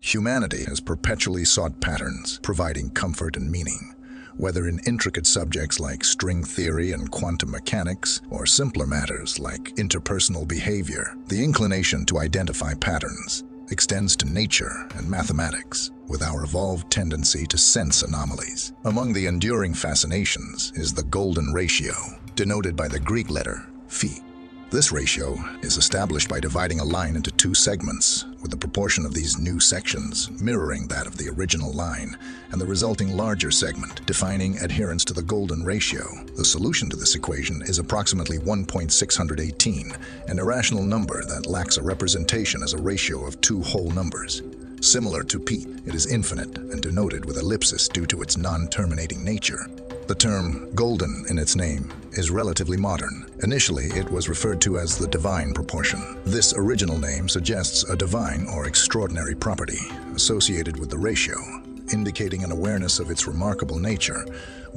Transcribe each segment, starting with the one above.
Humanity has perpetually sought patterns, providing comfort and meaning. Whether in intricate subjects like string theory and quantum mechanics, or simpler matters like interpersonal behavior, the inclination to identify patterns extends to nature and mathematics, with our evolved tendency to sense anomalies. Among the enduring fascinations is the golden ratio, denoted by the Greek letter phi. This ratio is established by dividing a line into two segments, with the proportion of these new sections mirroring that of the original line, and the resulting larger segment defining adherence to the golden ratio. The solution to this equation is approximately 1.618, an irrational number that lacks a representation as a ratio of two whole numbers. Similar to pi, it is infinite and denoted with ellipsis due to its non-terminating nature. The term golden in its name is relatively modern. Initially, it was referred to as the divine proportion. This original name suggests a divine or extraordinary property associated with the ratio, indicating an awareness of its remarkable nature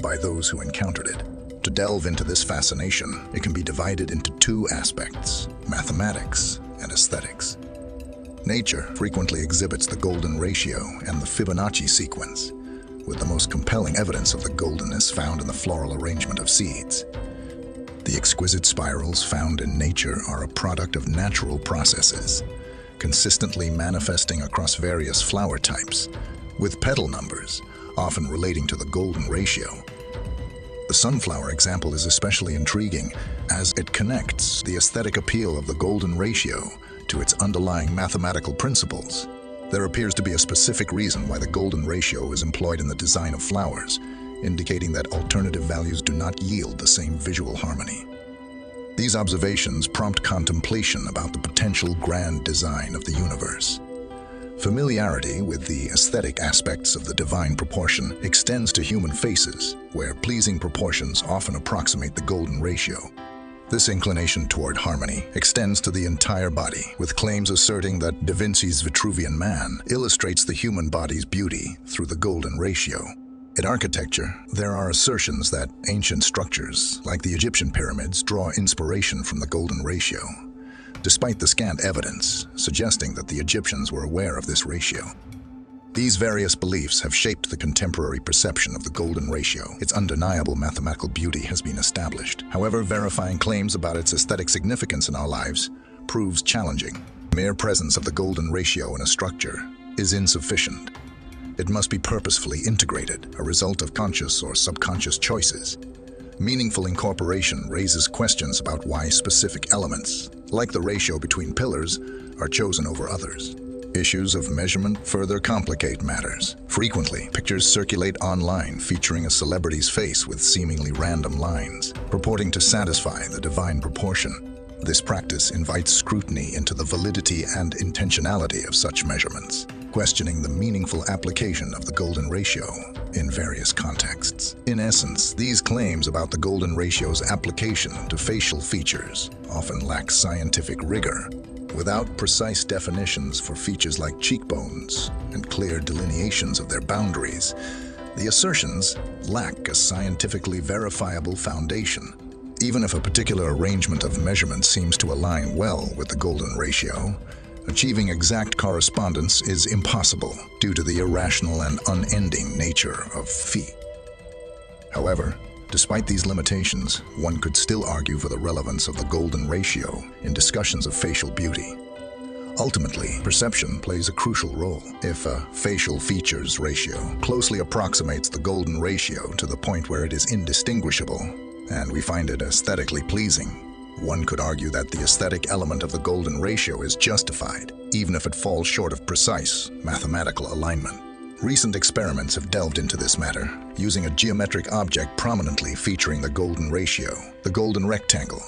by those who encountered it. To delve into this fascination, it can be divided into two aspects: mathematics and aesthetics. Nature frequently exhibits the golden ratio and the Fibonacci sequence, with the most compelling evidence of the goldenness found in the floral arrangement of seeds. The exquisite spirals found in nature are a product of natural processes, consistently manifesting across various flower types, with petal numbers often relating to the golden ratio. The sunflower example is especially intriguing as it connects the aesthetic appeal of the golden ratio to its underlying mathematical principles. There appears to be a specific reason why the golden ratio is employed in the design of flowers, indicating that alternative values do not yield the same visual harmony. These observations prompt contemplation about the potential grand design of the universe. Familiarity with the aesthetic aspects of the divine proportion extends to human faces, where pleasing proportions often approximate the golden ratio. This inclination toward harmony extends to the entire body, with claims asserting that Da Vinci's Vitruvian Man illustrates the human body's beauty through the golden ratio. In architecture, there are assertions that ancient structures, like the Egyptian pyramids, draw inspiration from the golden ratio, despite the scant evidence suggesting that the Egyptians were aware of this ratio. These various beliefs have shaped the contemporary perception of the golden ratio. Its undeniable mathematical beauty has been established. However, verifying claims about its aesthetic significance in our lives proves challenging. The mere presence of the golden ratio in a structure is insufficient. It must be purposefully integrated, a result of conscious or subconscious choices. Meaningful incorporation raises questions about why specific elements, like the ratio between pillars, are chosen over others. Issues of measurement further complicate matters. Frequently, pictures circulate online featuring a celebrity's face with seemingly random lines, purporting to satisfy the divine proportion. This practice invites scrutiny into the validity and intentionality of such measurements, questioning the meaningful application of the golden ratio in various contexts. In essence, these claims about the golden ratio's application to facial features often lack scientific rigor. Without precise definitions for features like cheekbones and clear delineations of their boundaries, the assertions lack a scientifically verifiable foundation. Even if a particular arrangement of measurements seems to align well with the golden ratio, achieving exact correspondence is impossible due to the irrational and unending nature of phi. However, despite these limitations, one could still argue for the relevance of the golden ratio in discussions of facial beauty. Ultimately, perception plays a crucial role. If a facial features ratio closely approximates the golden ratio to the point where it is indistinguishable, and we find it aesthetically pleasing, one could argue that the aesthetic element of the golden ratio is justified, even if it falls short of precise mathematical alignment. Recent experiments have delved into this matter, using a geometric object prominently featuring the golden ratio, the golden rectangle.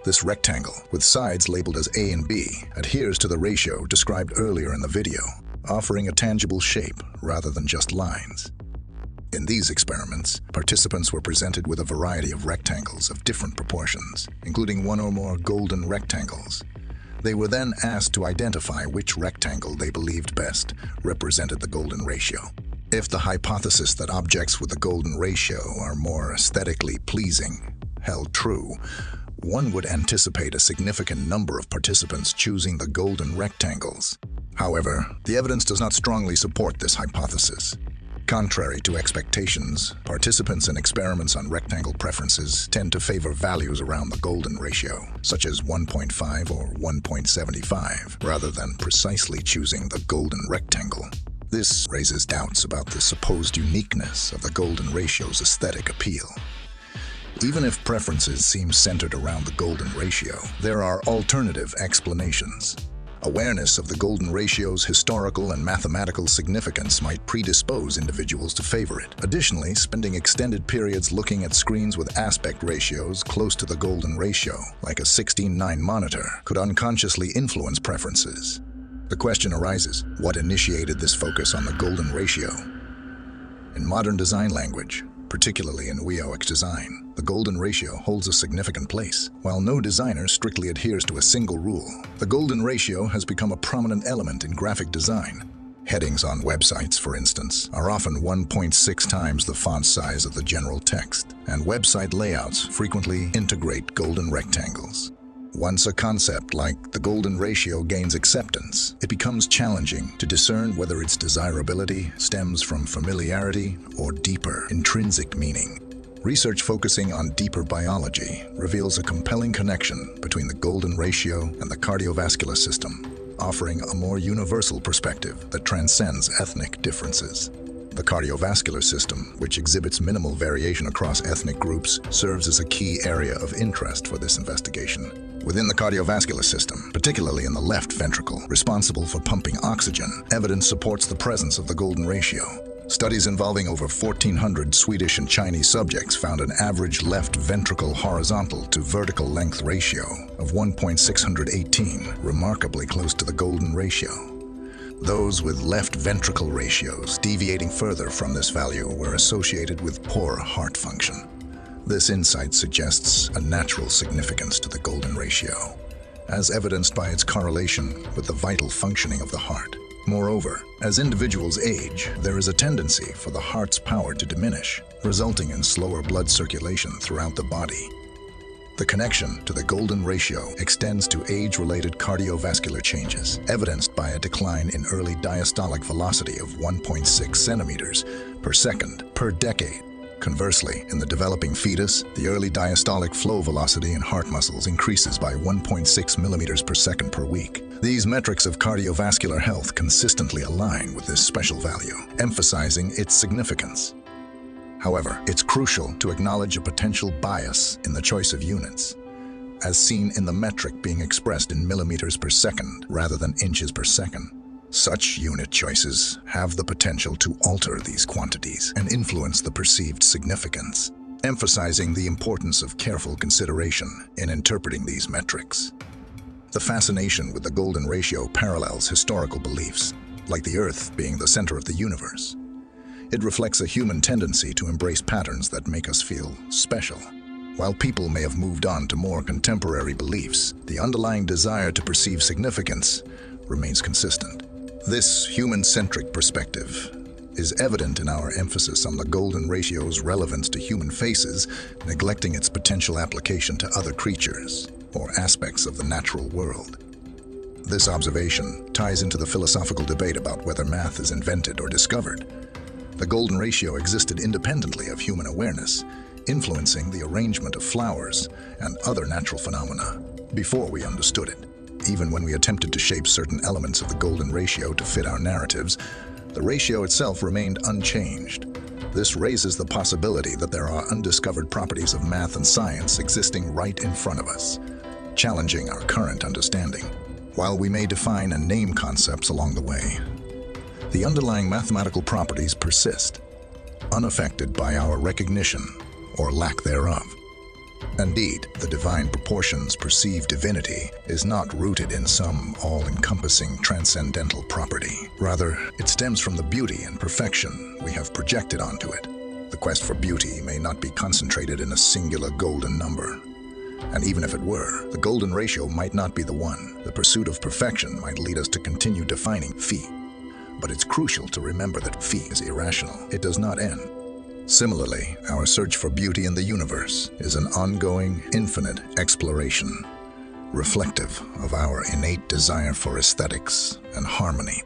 This rectangle, with sides labeled as A and B, adheres to the ratio described earlier in the video, offering a tangible shape rather than just lines. In these experiments, participants were presented with a variety of rectangles of different proportions, including one or more golden rectangles. They were then asked to identify which rectangle they believed best represented the golden ratio. If the hypothesis that objects with the golden ratio are more aesthetically pleasing held true, one would anticipate a significant number of participants choosing the golden rectangles. However, the evidence does not strongly support this hypothesis. Contrary to expectations, participants in experiments on rectangle preferences tend to favor values around the golden ratio, such as 1.5 or 1.75, rather than precisely choosing the golden rectangle. This raises doubts about the supposed uniqueness of the golden ratio's aesthetic appeal. Even if preferences seem centered around the golden ratio, there are alternative explanations. Awareness of the golden ratio's historical and mathematical significance might predispose individuals to favor it. Additionally, spending extended periods looking at screens with aspect ratios close to the golden ratio, like a 16:9 monitor, could unconsciously influence preferences. The question arises, what initiated this focus on the golden ratio? In modern design language, particularly in UX design, the golden ratio holds a significant place. While no designer strictly adheres to a single rule, the golden ratio has become a prominent element in graphic design. Headings on websites, for instance, are often 1.6 times the font size of the general text, and website layouts frequently integrate golden rectangles. Once a concept like the golden ratio gains acceptance, it becomes challenging to discern whether its desirability stems from familiarity or deeper, intrinsic meaning. Research focusing on deeper biology reveals a compelling connection between the golden ratio and the cardiovascular system, offering a more universal perspective that transcends ethnic differences. The cardiovascular system, which exhibits minimal variation across ethnic groups, serves as a key area of interest for this investigation. Within the cardiovascular system, particularly in the left ventricle, responsible for pumping oxygen, evidence supports the presence of the golden ratio. Studies involving over 1,400 Swedish and Chinese subjects found an average left ventricle horizontal to vertical length ratio of 1.618, remarkably close to the golden ratio. Those with left ventricle ratios deviating further from this value were associated with poor heart function. This insight suggests a natural significance to the golden ratio, as evidenced by its correlation with the vital functioning of the heart. Moreover, as individuals age, there is a tendency for the heart's power to diminish, resulting in slower blood circulation throughout the body. The connection to the golden ratio extends to age-related cardiovascular changes, evidenced by a decline in early diastolic velocity of 1.6 centimeters per second per decade. Conversely, in the developing fetus, the early diastolic flow velocity in heart muscles increases by 1.6 millimeters per second per week. These metrics of cardiovascular health consistently align with this special value, emphasizing its significance. However, it's crucial to acknowledge a potential bias in the choice of units, as seen in the metric being expressed in millimeters per second rather than inches per second. Such unit choices have the potential to alter these quantities and influence the perceived significance, emphasizing the importance of careful consideration in interpreting these metrics. The fascination with the golden ratio parallels historical beliefs, like the Earth being the center of the universe. It reflects a human tendency to embrace patterns that make us feel special. While people may have moved on to more contemporary beliefs, the underlying desire to perceive significance remains consistent. This human-centric perspective is evident in our emphasis on the golden ratio's relevance to human faces, neglecting its potential application to other creatures or aspects of the natural world. This observation ties into the philosophical debate about whether math is invented or discovered. The golden ratio existed independently of human awareness, influencing the arrangement of flowers and other natural phenomena before we understood it. Even when we attempted to shape certain elements of the golden ratio to fit our narratives, the ratio itself remained unchanged. This raises the possibility that there are undiscovered properties of math and science existing right in front of us, challenging our current understanding. While we may define and name concepts along the way, the underlying mathematical properties persist, unaffected by our recognition or lack thereof. Indeed, the divine proportions perceived divinity is not rooted in some all-encompassing transcendental property. Rather, it stems from the beauty and perfection we have projected onto it. The quest for beauty may not be concentrated in a singular golden number. And even if it were, the golden ratio might not be the one. The pursuit of perfection might lead us to continue defining phi. But it's crucial to remember that phi is irrational. It does not end. Similarly, our search for beauty in the universe is an ongoing, infinite exploration. reflective of our innate desire for aesthetics and harmony.